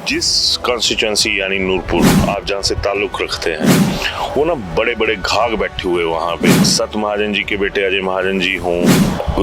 जिस कॉन्स्टिट्यूंसी यानी नूरपुर आप जहाँ से ताल्लुक़ रखते हैं वो ना बड़े बड़े घाघ बैठे हुए वहाँ पे सत महाजन जी के बेटे अजय महाजन जी हों,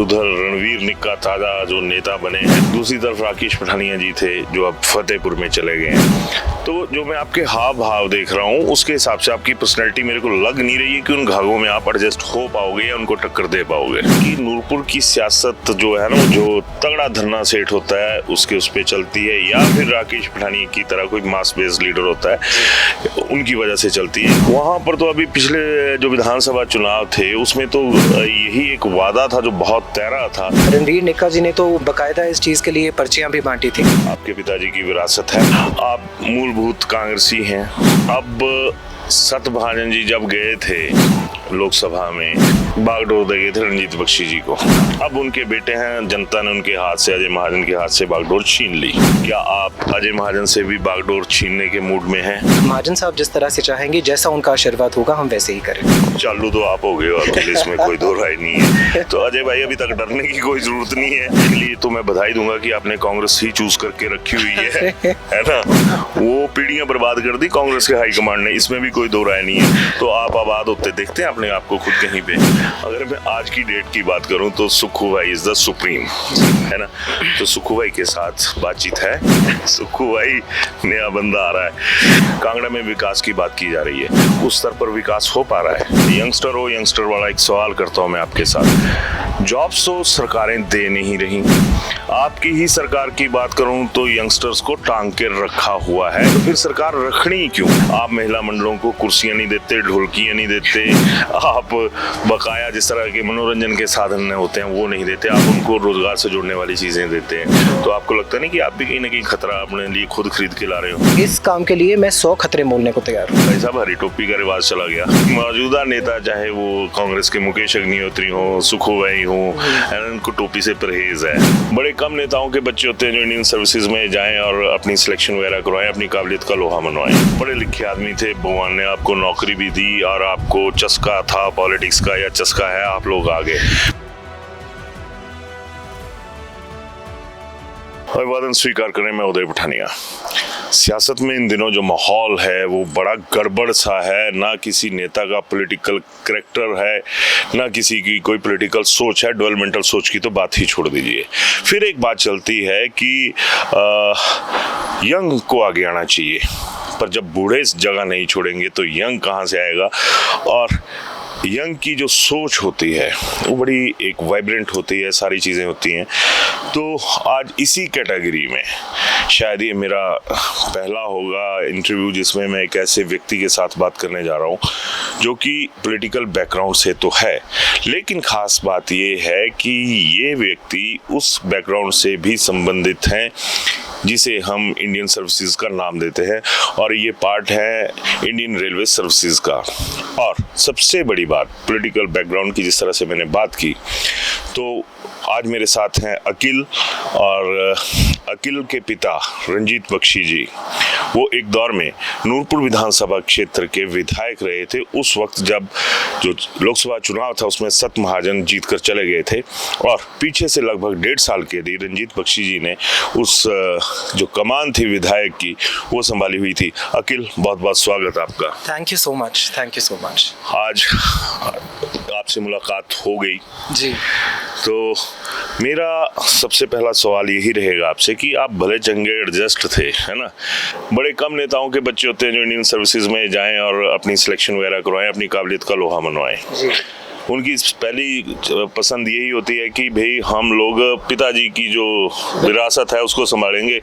उधर रणवीर निक्का ताजा जो नेता बने हैं, दूसरी तरफ राकेश पठानिया जी थे जो अब फतेहपुर में चले गए हैं। तो जो मैं आपके हाव भाव देख रहा हूँ उसके हिसाब से आपकी पर्सनैलिटी मेरे को लग नहीं रही है कि उन घाघों में आप एडजस्ट हो पाओगे या उनको टक्कर दे पाओगे। कि नूरपुर की सियासत जो है ना, जो तगड़ा धरना सेठ होता है उसके उस पर चलती है, या फिर राकेश पठानिया की तरह कोई मास बेस्ड लीडर होता है उनकी वजह से चलती है। वहाँ पर तो अभी पिछले जो विधानसभा चुनाव थे उसमें तो यही एक वादा था जो बहुत तैरा था। रणवीर निक्का जी ने तो बकायदा इस चीज के लिए पर्चियां भी बांटी थी। आपके पिताजी की विरासत है, आप मूलभूत कांग्रेसी हैं। अब सत महाजन जी जब गए थे लोकसभा में बागडोर दे गए थे रणजीत बख्शी जी को, अब उनके बेटे हैं, जनता ने उनके हाथ से, अजय महाजन के हाथ से बागडोर छीन ली। क्या आप अजय महाजन से भी बागडोर छीनने के मूड में हैं? महाजन साहब जिस तरह से चाहेंगे, जैसा उनका आशीर्वाद होगा हम वैसे ही करें। चालू तो आप हो गए और इसमें कोई दो राय नहीं है। तो अजय भाई अभी तक डरने की कोई जरूरत नहीं है। इसलिए तो मैं बधाई दूंगा कि आपने कांग्रेस ही चूज करके रखी हुई है ना। वो पीढ़ियां बर्बाद कर दी कांग्रेस के हाईकमांड ने, इसमें भी कोई दो राय नहीं है। तो आप आबाद होते देखते हैं अपने आप को खुद कहीं पे। अगर मैं आज की डेट की बात करूं तो सुक्खू भाई इज द सुप्रीम, है ना। तो सुक्खू भाई के साथ बातचीत है। सुक्खू भाई नया बंदा आ रहा है, कांगड़ा में विकास की बात की जा रही है, उस स्तर पर विकास हो पा रहा है। यंगस्टर हो, यंगस्टर वाला एक सवाल करता हूं मैं आपके साथ। जॉब्स तो सरकारें दे नहीं रही, आपकी ही सरकार की बात करूं तो यंगस्टर्स को टांग के रखा हुआ है। तो फिर सरकार रखनी क्यों? आप महिला मंडलों को कुर्सियां नहीं देते, ढोलकियां नहीं देते, आप बकाया जिस तरह के मनोरंजन के साधन होते हैं वो नहीं देते, आप उनको रोजगार से जोड़ने वाली चीजें देते हैं। तो आपको लगता नहीं कि आप भी कहीं ना कहीं खतरा अपने लिए खुद खरीद के ला रहे हो? इस काम के लिए मैं 100 खतरे मोलने को तैयार हूँ। भाई साहब हरी टोपी का रिवाज चला गया। मौजूदा नेता चाहे वो कांग्रेस के मुकेश अग्निहोत्री हो, सुक्खू भाई हो, उनको टोपी से परहेज है। बड़े कम नेताओं के बच्चे होते हैं जो इंडियन सर्विसेज में जाएं और अपनी सिलेक्शन वगैरह करवाएं, अपनी काबिलियत का लोहा मनवाएं। पढ़े लिखे आदमी थे, भगवान ने आपको नौकरी भी दी और आपको चस्का था पॉलिटिक्स का, या चस्का है, आप लोग आगे। अभिवादन स्वीकार करें, मैं उदय पठानिया। सियासत में इन दिनों जो माहौल है वो बड़ा गड़बड़ सा है। ना किसी नेता का पॉलिटिकल करैक्टर है, ना किसी की कोई पॉलिटिकल सोच है। डेवलपमेंटल सोच की तो बात ही छोड़ दीजिए। फिर एक बात चलती है कि यंग को आगे आना चाहिए, पर जब बूढ़े इस जगह नहीं छोड़ेंगे तो यंग कहाँ से आएगा? और यंग की जो सोच होती है वो बड़ी एक वाइब्रेंट होती है, सारी चीज़ें होती हैं। तो आज इसी कैटेगरी में शायद ये मेरा पहला होगा इंटरव्यू जिसमें मैं एक ऐसे व्यक्ति के साथ बात करने जा रहा हूँ जो कि पॉलिटिकल बैकग्राउंड से तो है, लेकिन ख़ास बात ये है कि ये व्यक्ति उस बैकग्राउंड से भी संबंधित हैं जिसे हम इंडियन सर्विसेज का नाम देते हैं, और ये पार्ट है इंडियन रेलवे सर्विसेज का। और सबसे बड़ी बात पॉलिटिकल बैकग्राउंड की, जिस तरह से मैंने बात की, तो आज मेरे साथ हैं अकिल, और अकिल के पिता रणजीत बख्शी जी वो एक दौर में नूरपुर विधानसभा क्षेत्र के विधायक रहे थे। उस वक्त जब जो लोकसभा चुनाव था उसमें सत महाजन जीत कर चले गए थे, और पीछे से लगभग 1.5 साल के लिए रणजीत बख्शी जी ने उस जो कमान थी विधायक की वो संभाली हुई थी। अकिल, बहुत बहुत स्वागत आपका। Thank you so much, thank you so much. आज आपसे मुलाकात हो गई जी। तो मेरा सबसे पहला सवाल यही रहेगा आपसे कि आप भले चंगे एडजस्ट थे, है ना। बड़े कम नेताओं के बच्चे होते हैं जो इंडियन सर्विसेज में जाएं और अपनी सिलेक्शन वगैरह करवाएं, अपनी काबिलियत का लोहा मनवाएं। उनकी पहली पसंद यही होती है कि भाई हम लोग पिताजी की जो विरासत है उसको संभालेंगे,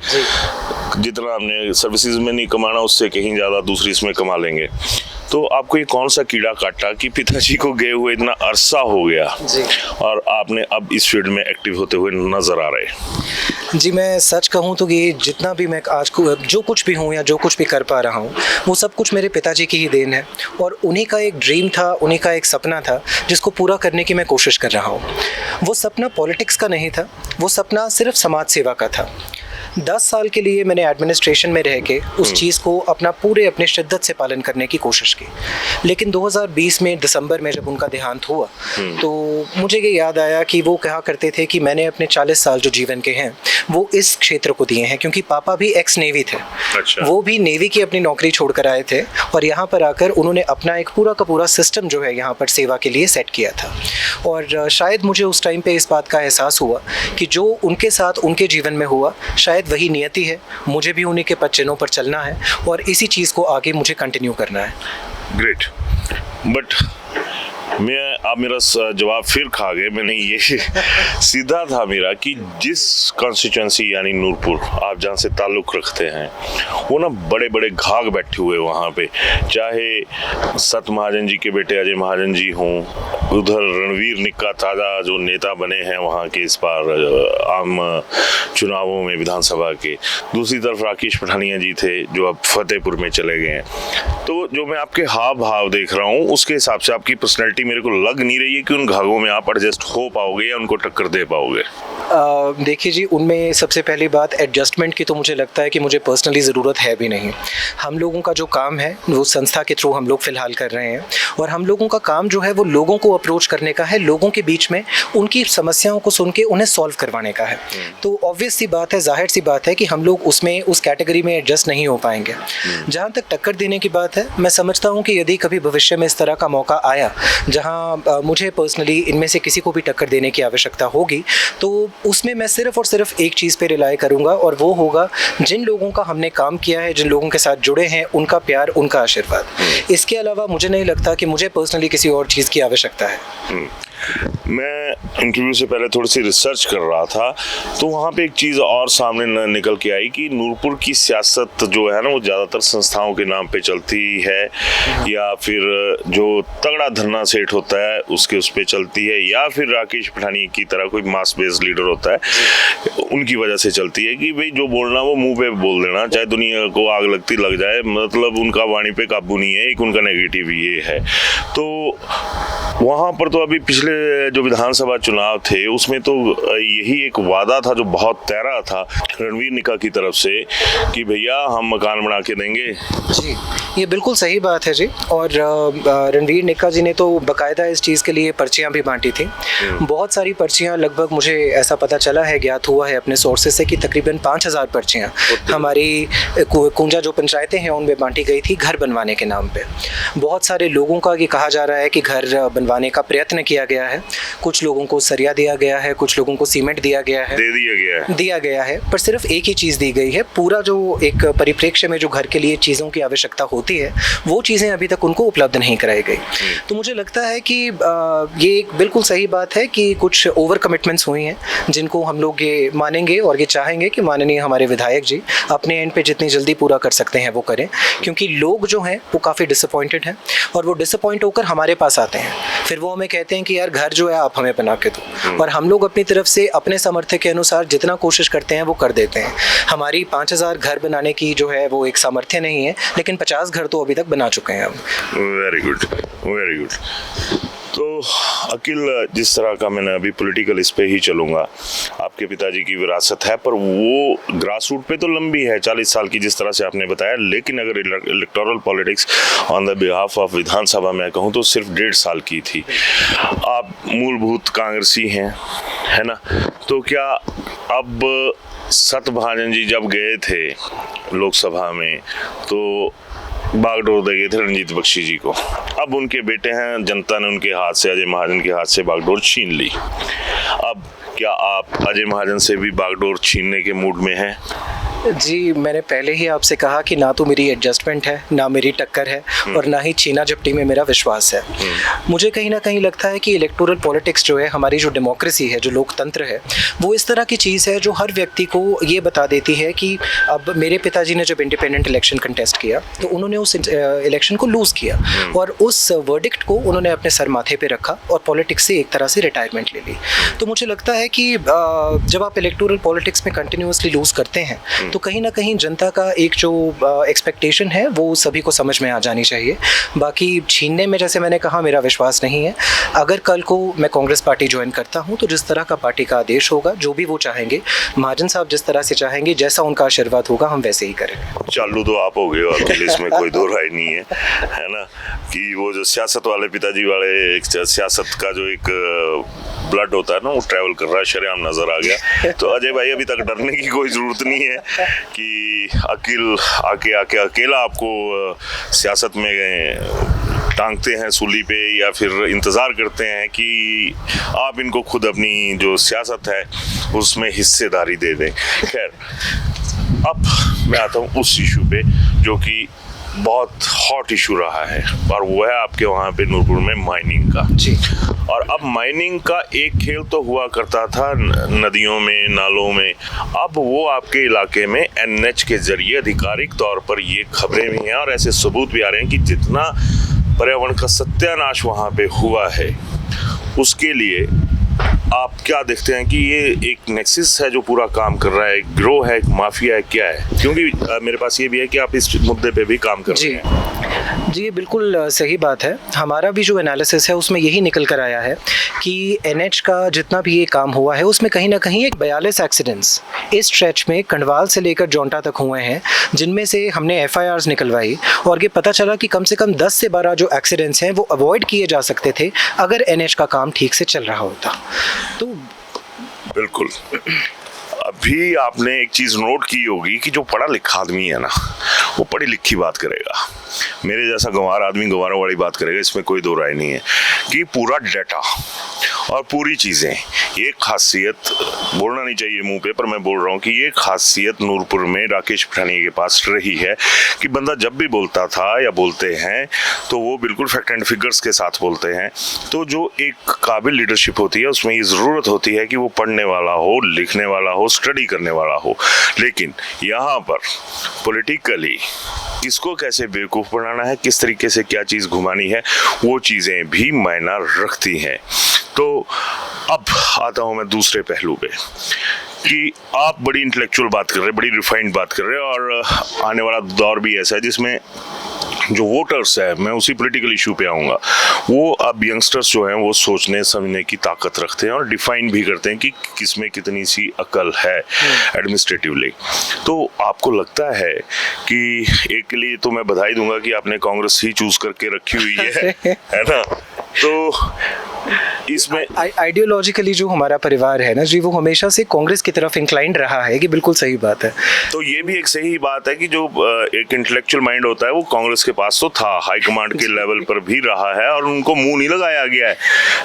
जितना हमने सर्विसेज में नहीं कमाना उससे कहीं ज़्यादा दूसरी इसमें कमा लेंगे। तो आपको ये कौन सा कीड़ा काटा कि पिताजी को गए हुए इतना अरसा हो गया जी, और आपने अब इस फील्ड में एक्टिव होते हुए नजर आ रहे? जी, मैं सच कहूँ तो ये जितना भी मैं आज जो कुछ भी हूँ या जो कुछ भी कर पा रहा हूँ वो सब कुछ मेरे पिताजी की ही देन है, और उन्हीं का एक ड्रीम था, उन्हीं का एक सपना था जिसको पूरा करने की मैं कोशिश कर रहा हूँ। वो सपना पॉलिटिक्स का नहीं था, वो सपना सिर्फ समाज सेवा का था। 10 साल के लिए मैंने एडमिनिस्ट्रेशन में रह के उस चीज़ को अपने शिद्दत से पालन करने की कोशिश की, लेकिन 2020 में दिसंबर में जब उनका देहांत हुआ तो मुझे ये याद आया कि वो कहा करते थे कि मैंने अपने 40 साल जो जीवन के हैं वो इस क्षेत्र को दिए हैं, क्योंकि पापा भी एक्स नेवी थे। अच्छा। वो भी नेवी की अपनी नौकरी छोड़कर आए थे और यहाँ पर आकर उन्होंने अपना एक पूरा का पूरा सिस्टम जो है यहाँ पर सेवा के लिए सेट किया था। और शायद मुझे उस टाइम पे इस बात का एहसास हुआ कि जो उनके साथ उनके जीवन में हुआ शायद वही नियति है, मुझे भी उन्हीं के पद चिन्हों पर चलना है और इसी चीज़ को आगे मुझे कंटिन्यू करना है। ग्रेट, बट आप मेरा जवाब फिर खा गए। मैंने ये सीधा था मेरा कि जिस कॉन्स्टिट्यूंसी यानी नूरपुर आप जहाँ से ताल्लुक़ रखते हैं वो ना बड़े बड़े घाघ बैठे हुए वहाँ पे, चाहे सत महाजन जी के बेटे अजय महाजन जी हों, उधर रणवीर निक्का ताज़ा जो नेता बने हैं वहाँ के इस बार आम चुनावों में विधानसभा के, दूसरी तरफ राकेश पठानिया जी थे जो अब फतेहपुर में चले गए हैं। तो जो मैं आपके हाव भाव देख रहा हूँ उसके हिसाब से आपकी पर्सनैलिटी मेरे को लग नहीं रही है कि उन घाघों में आप एडजस्ट हो पाओगे या उनको टक्कर दे पाओगे। देखिए जी, उनमें सबसे पहली बात एडजस्टमेंट की तो मुझे लगता है कि मुझे पर्सनली ज़रूरत है भी नहीं। हम लोगों का जो काम है वो संस्था के थ्रू हम लोग फ़िलहाल कर रहे हैं और हम लोगों का काम जो है वो लोगों को अप्रोच करने का है, लोगों के बीच में उनकी समस्याओं को सुन के उन्हें सॉल्व करवाने का है। तो ऑब्वियस सी बात है, जाहिर सी बात है कि हम लोग उसमें उस कैटेगरी में एडजस्ट नहीं हो पाएंगे। जहाँ तक टक्कर देने की बात है, मैं समझता हूँ कि यदि कभी भविष्य में इस तरह का मौका आया जहाँ मुझे पर्सनली इनमें से किसी को भी टक्कर देने की आवश्यकता होगी तो उसमें मैं सिर्फ और सिर्फ एक चीज़ पे रिलाई करूँगा और वो होगा जिन लोगों का हमने काम किया है, जिन लोगों के साथ जुड़े हैं, उनका प्यार, उनका आशीर्वाद। इसके अलावा मुझे नहीं लगता कि मुझे पर्सनली किसी और चीज़ की आवश्यकता है। मैं इंटरव्यू से पहले थोड़ी सी रिसर्च कर रहा था तो वहाँ पे एक चीज़ और सामने निकल के आई कि नूरपुर की सियासत जो है ना वो ज़्यादातर संस्थाओं के नाम पे चलती है या फिर जो तगड़ा धरना सेठ होता है उसके उस पे चलती है या फिर राकेश पठानिया की तरह कोई मास बेस्ड लीडर होता है उनकी वजह से चलती है कि भाई जो बोलना वो मुंह पे बोल देना, चाहे दुनिया को आग लगती लग जाए, मतलब उनका वाणी पे काबू नहीं है। एक उनका नेगेटिव ये है। तो वहाँ पर तो अभी पिछले जो विधानसभा चुनाव थे उसमें तो यही एक वादा था जो बहुत तैरा था रणवीर निक्का की तरफ से कि भैया हम मकान बना के देंगे। जी, ये बिल्कुल सही बात है जी। और रणवीर निक्का जी ने तो बाकायदा इस चीज़ के लिए पर्चियाँ भी बांटी थी, बहुत सारी पर्चियाँ, लगभग मुझे ऐसा पता चला है, ज्ञात हुआ है अपने सोर्सेज से कि तकरीबन 5000 पर्चियाँ हमारी कुंजा जो पंचायतें हैं उनमें बांटी गई थी घर बनवाने के नाम पे। बहुत सारे लोगों का ये कहा जा रहा है कि घर बनवाने का प्रयत्न किया गया है, कुछ लोगों को सरिया दिया गया है, कुछ लोगों को सीमेंट दिया गया है, दिया गया है, पर सिर्फ एक ही चीज़ दी गई है। पूरा जो एक परिप्रेक्ष्य में जो घर के लिए चीज़ों की आवश्यकता होती है वो चीज़ें अभी तक उनको उपलब्ध नहीं कराई गई। तो मुझे लगता है कि ये एक बिल्कुल सही बात है कि कुछ ओवर कमिटमेंट्स हुई हैं जिनको हम लोग ये मानेंगे और ये चाहेंगे कि माननीय हमारे विधायक जी अपने एंड पे जितनी जल्दी पूरा कर सकते हैं वो करें, क्योंकि लोग जो हैं वो काफ़ी डिसअपॉइंटेड हैं और वो डिसअपॉइंट होकर हमारे पास आते हैं, फिर वो हमें कहते हैं कि यार घर जो है आप हमें बना के दो, और हम लोग अपनी तरफ से अपने सामर्थ्य के अनुसार जितना कोशिश करते हैं वो कर देते हैं। हमारी 5000 घर बनाने की जो है वो एक सामर्थ्य नहीं है, लेकिन 50 घर तो अभी तक बना चुके हैं हम। Very good, very good. तो अकील, जिस तरह का मैंने अभी पॉलिटिकल इस पे ही चलूँगा, आपके पिताजी की विरासत है पर वो ग्रास रूट पे तो लंबी है 40 साल की जिस तरह से आपने बताया, लेकिन अगर electoral politics on the behalf of विधानसभा में कहूँ तो सिर्फ 1.5 साल की थी। आप मूलभूत कांग्रेसी हैं, है ना? तो क्या अब सत महाजन जी जब गए थे लोकसभा में तो बागडोर दे गए थे रणजीत बख्शी जी को, अब उनके बेटे हैं, जनता ने उनके हाथ से, अजय महाजन के हाथ से बागडोर छीन ली। अब क्या आप अजय महाजन से भी बागडोर छीनने के मूड में हैं? जी, मैंने पहले ही आपसे कहा कि ना तो मेरी एडजस्टमेंट है, ना मेरी टक्कर है और ना ही छीना झपटी में मेरा विश्वास है। मुझे कहीं ना कहीं लगता है कि इलेक्टोरल पॉलिटिक्स जो है, हमारी जो डेमोक्रेसी है, जो लोकतंत्र है, वो इस तरह की चीज़ है जो हर व्यक्ति को ये बता देती है कि अब मेरे पिताजी ने जब इंडिपेंडेंट इलेक्शन कंटेस्ट किया तो उन्होंने उस इलेक्शन को लूज़ किया और उस वर्डिक्ट को उन्होंने अपने सर माथे पर रखा और पॉलिटिक्स से एक तरह से रिटायरमेंट ले ली। तो मुझे लगता है कि जब आप इलेक्टोरल पॉलिटिक्स में कंटिन्यूसली लूज़ करते हैं तो कहीं ना कहीं जनता का एक जो एक्सपेक्टेशन है वो सभी को समझ में आ जानी चाहिए। बाकी छीनने में जैसे मैंने कहा मेरा विश्वास नहीं है। अगर कल को मैं कांग्रेस पार्टी ज्वाइन करता हूं तो जिस तरह का पार्टी का आदेश होगा, जो भी वो चाहेंगे, महाजन साहब जिस तरह से चाहेंगे, जैसा उनका आशीर्वाद होगा, हम वैसे ही करेंगे। चालू तो आप हो गए हो अकेले, इसमें कोई दो राय नहीं है ना। कि वो जो सियासत वाले पिताजी वाले सियासत का जो एक ब्लड होता है ना, वो ट्रैवल कर रहा है, शरेआम नजर आ गया। तो अजय भाई अभी तक डरने की कोई जरूरत नहीं है कि आके अकेला आपको सियासत में टांगते हैं सूली पे, या फिर इंतजार करते हैं कि आप इनको खुद अपनी जो सियासत है उसमें हिस्सेदारी दे दें। खैर, अब मैं आता हूँ उस इशू पे जो कि बहुत हॉट इशू रहा है, और वो है आपके वहाँ पे नूरपुर में माइनिंग का। जी। और अब माइनिंग का एक खेल तो हुआ करता था नदियों में, नालों में, अब वो आपके इलाके में एनएच के जरिए आधिकारिक तौर पर ये खबरें भी हैं और ऐसे सबूत भी आ रहे हैं कि जितना पर्यावरण का सत्यानाश वहाँ पे हुआ है, उसके लिए आप क्या देखते हैं कि ये एक नेक्सस है जो पूरा काम कर रहा है, एक ग्रोह है, एक माफिया है, क्या है? क्योंकि मेरे पास ये भी है कि आप इस मुद्दे पे भी काम कर रहे हैं। जी, बिल्कुल सही बात है। हमारा भी जो एनालिसिस है उसमें यही निकल कर आया है कि एनएच का जितना भी ये काम हुआ है उसमें कहीं ना कहीं एक 42 एक्सीडेंट्स इस स्ट्रेच में कंडवाल से लेकर जोंटा तक हुए हैं, जिनमें से हमने FIRs निकलवाई और ये पता चला कि कम से कम 10 से 12 जो एक्सीडेंट्स हैं वो अवॉइड किए जा सकते थे अगर एनएच का काम ठीक से चल रहा होता। तो बिल्कुल। अभी आपने एक चीज नोट की होगी कि जो पढ़ा लिखा आदमी है ना, वो पढ़ी लिखी बात करेगा, मेरे जैसा गंवार आदमी गंवारों वाली बात करेगा, इसमें कोई दो राय नहीं है। कि पूरा डाटा और पूरी चीजें, ये खासियत बोलना नहीं चाहिए मुंह पे, पर मैं बोल रहा हूँ कि ये खासियत नूरपुर में राकेश पठानिया के पास रही है कि बंदा जब भी बोलता था या बोलते हैं तो वो बिल्कुल फैक्ट एंड फिगर्स के साथ बोलते हैं। तो जो एक काबिल लीडरशिप होती है उसमें ये ज़रूरत होती है कि वो पढ़ने वाला हो, लिखने वाला हो, स्टडी करने वाला हो। लेकिन यहाँ पर पॉलिटिकली किसको कैसे बेवकूफ़ बनाना है, किस तरीके से क्या चीज़ घुमानी है, वो चीज़ें भी मायना रखती हैं। तो अब आता हूँ मैं दूसरे पहलू पे कि आप बड़ी इंटेलेक्चुअल बात कर रहे हैं, बड़ी रिफाइंड बात कर रहे हैं, और आने वाला दौर भी ऐसा है जिसमें जो वोटर्स है, मैं उसी पॉलिटिकल इशू पे आऊँगा, वो अब यंगस्टर्स जो हैं वो सोचने समझने की ताकत रखते हैं और डिफाइन भी करते हैं कि किसमें कितनी सी अकल है एडमिनिस्ट्रेटिवली। तो आपको लगता है कि एक के लिए तो मैं बधाई दूंगा कि आपने कांग्रेस ही चूज करके रखी हुई है ना? तो इसमें आइडियोलॉजिकली जो हमारा परिवार है ना जी, वो हमेशा से कांग्रेस की तरफ इंक्लाइंड रहा है, कि बिल्कुल सही बात है। तो ये भी एक सही बात है कि जो एक इंटेलेक्चुअल माइंड होता है वो कांग्रेस के पास तो था, हाई कमांड के लेवल पर भी रहा है, और उनको मुंह नहीं लगाया गया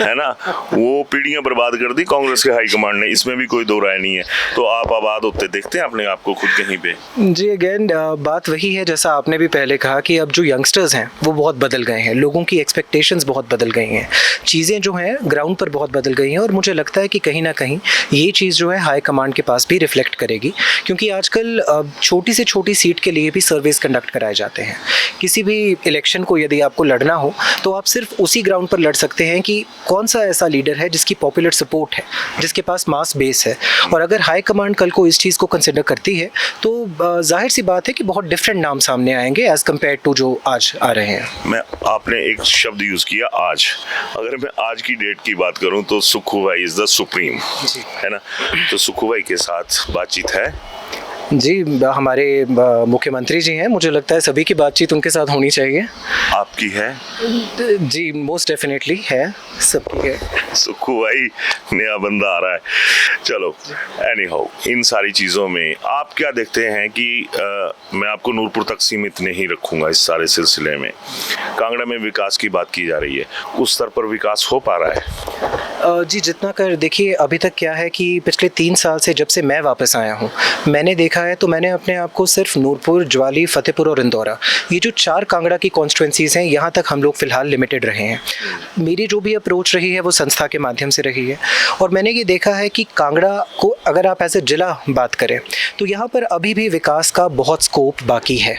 है ना? वो पीढ़ियां बर्बाद कर दी कांग्रेस के हाई कमांड ने, इसमें भी कोई दो राय नहीं है। तो आप आबाद होते देखते हैं अपने आप को खुद कहीं पे? जी, अगेन बात वही है जैसा आपने भी पहले कहा कि अब जो यंगस्टर्स हैं वो बहुत बदल गए हैं, लोगों की एक्सपेक्टेशंस बहुत बदल गई हैं, चीज़ें जो हैं ग्राउंड पर बहुत बदल गई हैं, और मुझे लगता है कि कहीं ना कहीं ये चीज़ जो है हाई कमांड के पास भी रिफ्लेक्ट करेगी, क्योंकि आजकल छोटी से छोटी सीट के लिए भी सर्वेस कंडक्ट कराए जाते हैं। किसी भी इलेक्शन को यदि आपको लड़ना हो तो आप सिर्फ उसी ग्राउंड पर लड़ सकते हैं कि कौन सा ऐसा लीडर है जिसकी पॉपुलर सपोर्ट है, जिसके पास मास बेस है। और अगर हाई कमांड कल को इस चीज़ को कंसिडर करती है तो जाहिर सी बात है कि बहुत डिफरेंट नाम सामने आएंगे एज़ कम्पेयर टू जो आज आ रहे हैं। आपने एक शब्द यूज़ किया आज, अगर मैं आज की डेट की बात करूं तो सुक्खू भाई इज द सुप्रीम, है ना? तो सुक्खू भाई के साथ बातचीत है जी, हमारे मुख्यमंत्री जी हैं, मुझे लगता है सभी की बातचीत उनके साथ होनी चाहिए। आपकी है? जी, मोस्ट डेफिनेटली है, सबकी है। सुक्खू भाई नया बंदा आ रहा है। चलो, एनी हाउ, इन सारी चीज़ों में आप क्या देखते हैं कि मैं आपको नूरपुर तक सीमित नहीं रखूंगा इस सारे सिलसिले में। कांगड़ा में विकास की बात की जा रही है, उस स्तर पर विकास हो पा रहा है? जी, जितना कर देखिए, अभी तक क्या है कि पिछले 3 साल से जब से मैं वापस आया हूँ, मैंने देखा है तो मैंने अपने आप को सिर्फ नूरपुर, ज्वाली, फतेहपुर और इंदौरा, ये जो 4 कांगड़ा की कॉन्स्टिट्यूंसीज़ हैं, यहाँ तक हम लोग फ़िलहाल लिमिटेड रहे हैं। मेरी जो भी अप्रोच रही है वो संस्था के माध्यम से रही है, और मैंने ये देखा है कि कांगड़ा को अगर आप ऐसे जिला बात करें तो यहाँ पर अभी भी विकास का बहुत स्कोप बाकी है।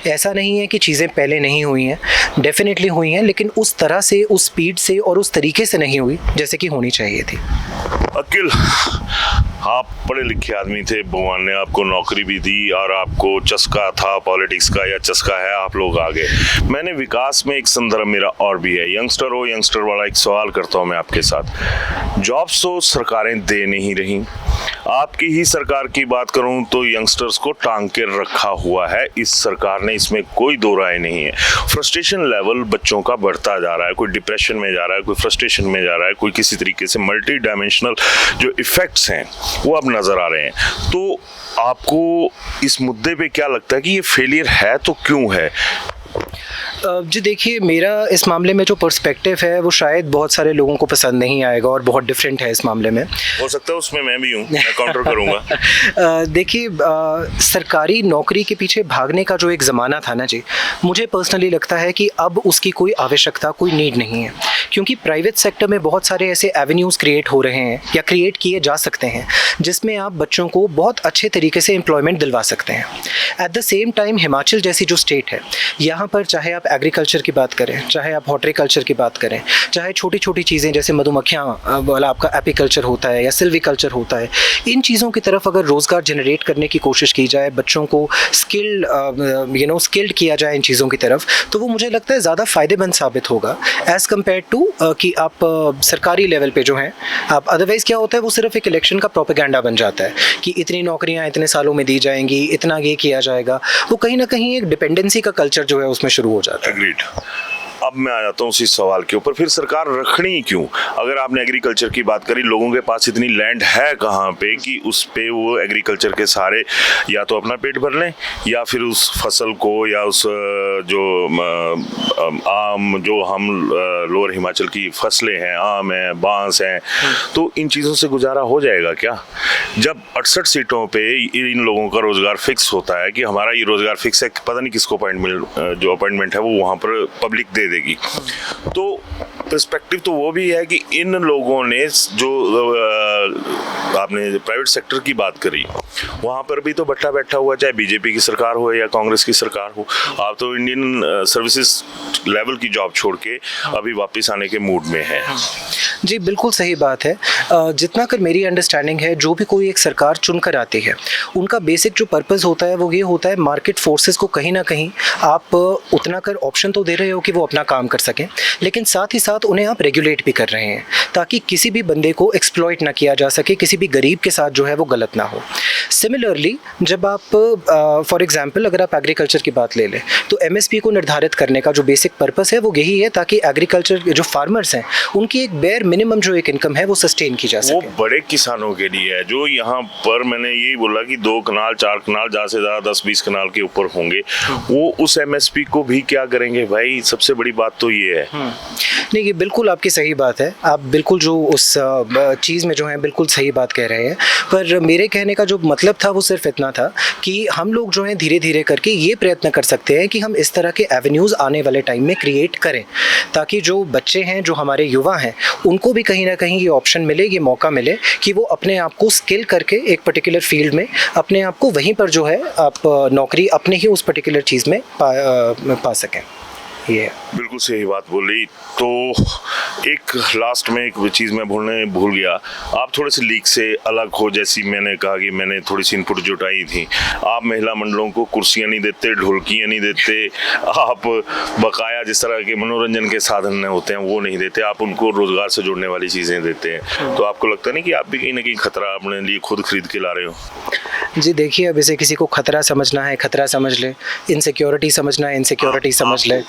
ऐसा नहीं है कि चीज़ें पहले नहीं हुई हैं, डेफिनेटली हुई हैं, लेकिन उस तरह से, उस स्पीड से और उस तरीके से नहीं हुई जैसे कि होनी चाहिए थी। अकिल, आप पढ़े लिखे आदमी थे, भगवान ने आपको नौकरी भी दी और आपको चस्का था पॉलिटिक्स का, या चस्का है, आप लोग आगे। मैंने विकास में एक संदर्भ मेरा और भी है, यंगस्टर हो, यंगस्टर वाला एक सवाल करता हूँ मैं आपके साथ। जॉब्स तो सरकारें दे नहीं रही, आपकी ही सरकार की बात करूं तो यंगस्टर्स को टांग के रखा हुआ है इस सरकार ने, इसमें कोई दो राय नहीं है। फ्रस्ट्रेशन लेवल बच्चों का बढ़ता जा रहा है, कोई डिप्रेशन में जा रहा है, कोई फ्रस्ट्रेशन में जा रहा है, कोई किसी तरीके से मल्टी डायमेंशनल जो इफेक्ट्स हैं वो अब नजर आ रहे हैं। तो आपको इस मुद्दे पे क्या लगता है कि ये फेलियर है तो क्यों है? जी देखिए, मेरा इस मामले में जो पर्सपेक्टिव है वो शायद बहुत सारे लोगों को पसंद नहीं आएगा और बहुत डिफरेंट है इस मामले में। हो सकता है उसमें मैं भी हूँ, मैं काउंटर करूँगा। देखिए, सरकारी नौकरी के पीछे भागने का जो एक ज़माना था ना जी, मुझे पर्सनली लगता है कि अब उसकी कोई आवश्यकता, कोई नीड नहीं है, क्योंकि प्राइवेट सेक्टर में बहुत सारे ऐसे एवेन्यूज़ क्रिएट हो रहे हैं या क्रिएट किए जा सकते हैं जिसमें आप बच्चों को बहुत अच्छे तरीके से एम्प्लॉयमेंट दिलवा सकते हैं। At the same time Himachal जैसी जो स्टेट है, यहाँ पर चाहे आप एग्रीकल्चर की बात करें, चाहे आप हॉर्टिकल्चर की बात करें, चाहे छोटी छोटी चीज़ें जैसे मधुमक्खियाँ वाला आपका एपीकल्चर होता है या सिल्वीकल्चर होता है, इन चीज़ों की तरफ अगर रोज़गार जनरेट करने की कोशिश की जाए, बच्चों को स्किल्ड किया जाए इन चीज़ों की तरफ, तो वो मुझे लगता है ज़्यादा फ़ायदेमंद साबित होगा एज़ कम्पेयर टू कि आप सरकारी लेवल पे जो हैं आप, अदरवाइज़ क्या होता है वो सिर्फ एक इलेक्शन का प्रोपेगेंडा बन जाता है कि इतनी नौकरियाँ इतने सालों में दी जाएंगी, इतना ये किया जाएगा। वो कहीं ना कहीं एक डिपेंडेंसी का कल्चर जो है उसमें शुरू हो जाता है। एग्रीड। अब मैं आ जाता हूँ उसी सवाल के ऊपर, फिर सरकार रखनी क्यों? अगर आपने एग्रीकल्चर की बात करी, लोगों के पास इतनी लैंड है कहाँ पे कि उस पे वो एग्रीकल्चर के सारे या तो अपना पेट भर लें या फिर उस फसल को या उस जो आम, जो हम लोअर हिमाचल की फसलें हैं, आम है, बांस हैं, तो इन चीज़ों से गुजारा हो जाएगा क्या? जब 68 सीटों पे इन लोगों का रोजगार फिक्स होता है कि हमारा ये रोजगार फिक्स है, पता नहीं किसको जो अपॉइंटमेंट है वो वहाँ पर पब्लिक दे देगी, तो पर्सपेक्टिव तो वो भी है कि इन लोगों ने जो आपने प्राइवेट सेक्टर की बात करी, वहाँ पर भी तो बट्टा बैठा हुआ, चाहे बीजेपी की सरकार हो या कांग्रेस की सरकार हो। आप तो इंडियन सर्विसेज लेवल की जॉब छोड़ के अभी वापस आने के मूड में हैं। जी बिल्कुल सही बात है। जितना कर मेरी अंडरस्टैंडिंग है, जो भी कोई एक सरकार चुनकर आती है, उनका बेसिक जो पर्पस होता है वो ये होता है, मार्केट फोर्सेस को कहीं ना कहीं आप उतना कर ऑप्शन तो दे रहे हो कि वो अपना काम कर सकें, लेकिन साथ ही साथ उन्हें आप रेगुलेट भी कर रहे हैं ताकि किसी भी बंदे को एक्सप्लॉइट ना किया जा सके, किसी भी गरीब के साथ जो है वो गलत ना हो। सिमिलरली जब आप फॉर एग्जांपल अगर आप एग्रीकल्चर की बात ले लें, तो एमएसपी को निर्धारित करने का जो बेसिक पर्पस है वो यही है ताकि एग्रीकल्चर जो फार्मर्स हैं उनकी एक बेयर मिनिमम जो एक इनकम है वो सस्टेन की जा सके। वो बड़े किसानों के लिए है जो यहाँ पर, मैंने यही बोला कि 2 कनाल 4 कनाल ज़्यादा से ज़्यादा 10-20 कनाल के ऊपर होंगे, वो उस एमएसपी को भी क्या करेंगे भाई? सबसे बड़ी बात तो ये है। नहीं, ये बिल्कुल आपकी सही बात है, आप बिल्कुल जो उस चीज़ में जो है बिल्कुल सही बात कह रहे हैं, पर मेरे कहने का जो मतलब था वो सिर्फ इतना था कि हम लोग जो हैं धीरे धीरे करके ये प्रयत्न कर सकते हैं कि हम इस तरह के एवेन्यूज़ आने वाले टाइम में क्रिएट करें ताकि जो बच्चे हैं, जो हमारे युवा हैं, उनको भी कहीं ना कहीं ये ऑप्शन मिले, ये मौका मिले कि वो अपने आप को स्किल करके एक पर्टिकुलर फील्ड में अपने आप को वहीं पर जो है आप नौकरी अपने ही उस पर्टिकुलर चीज़ में पा सकें। ये बिल्कुल सही बात बोली। तो एक लास्ट में एक चीज़ मैं भूल गया, आप थोड़े से लीग से अलग हो, जैसी मैंने कहा कि मैंने थोड़ी सी इनपुट जुटाई थी। आप महिला मंडलों को कुर्सियां नहीं देते, ढोलकियां नहीं देते, आप बकाया जिस तरह के मनोरंजन के साधन होते हैं वो नहीं देते, आप उनको रोजगार से जोड़ने वाली चीज़ें देते हैं। तो आपको लगता नहीं कि आप भी कहीं ना कहीं खतरा अपने लिए खुद खरीद के ला रहे हो? जी देखिए, अब इसे किसी को खतरा समझना है खतरा समझ ले, इनसिक्योरिटी समझना है इनसिक्योरिटी समझ ले।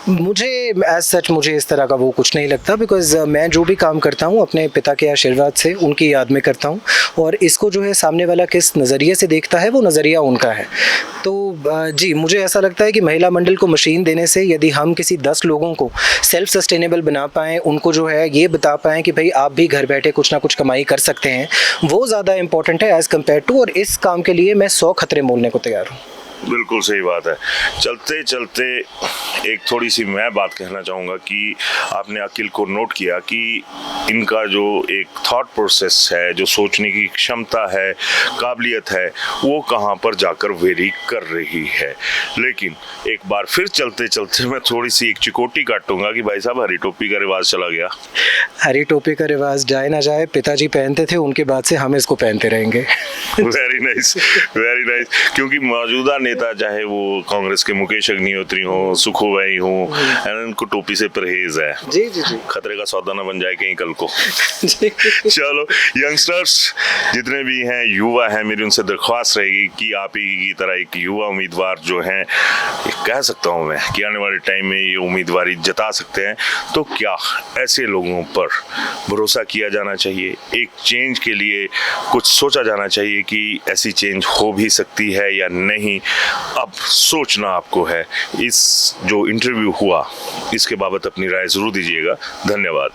मुझे एज सच मुझे इस तरह का वो कुछ नहीं लगता, बिकॉज मैं जो भी काम करता हूँ अपने पिता के आशीर्वाद से उनकी याद में करता हूँ, और इसको जो है सामने वाला किस नज़रिए से देखता है वो नज़रिया उनका है। तो जी मुझे ऐसा लगता है कि महिला मंडल को मशीन देने से यदि हम किसी 10 लोगों को सेल्फ सस्टेनेबल बना पाएँ, उनको जो है ये बता पाएँ कि भाई आप भी घर बैठे कुछ ना कुछ कमाई कर सकते हैं, वो ज़्यादा इंपॉर्टेंट है एज़ कम्पेयर टू, और इस काम के लिए मैं 100 खतरे मोलने को तैयार हूँ। बिल्कुल सही बात है। चलते चलते एक थोड़ी सी मैं बात कहना चाहूँगा कि आपने अकिल को नोट किया कि इनका जो एक थॉट प्रोसेस है, जो सोचने की क्षमता है, काबिलियत है, वो कहाँ पर जाकर वेरी कर रही है। लेकिन एक बार फिर चलते चलते मैं थोड़ी सी एक चिकोटी काटूंगा कि भाई साहब हरी टोपी का रिवाज चला गया। हरी टोपी का रिवाज जाए ना जाए, पिताजी पहनते थे, उनके बाद से हम इसको पहनते रहेंगे। Very nice, very nice. क्योंकि मौजूदा नेता चाहे वो कांग्रेस के मुकेश अग्निहोत्री हो, सुखोबाई हो, उनको टोपी से परहेज है। जी जी जी। खतरे का सौदा ना बन जाए कहीं कल को। जी। चलो यंगस्टर्स जितने भी हैं, युवा हैं, मेरी उनसे दरख्वास्त रहेगी कि आप ही की तरह एक युवा उम्मीदवार जो हैं, कह सकता हूं मैं कि आने वाले टाइम में ये उम्मीदवारी जता सकते हैं। तो क्या ऐसे लोगों पर भरोसा किया जाना चाहिए? एक चेंज के लिए कुछ सोचा जाना चाहिए कि ऐसी चेंज हो भी सकती है या नहीं। अब सोचना आपको है। इस जो इंटरव्यू हुआ इसके बाबत अपनी राय जरूर दीजिएगा। धन्यवाद।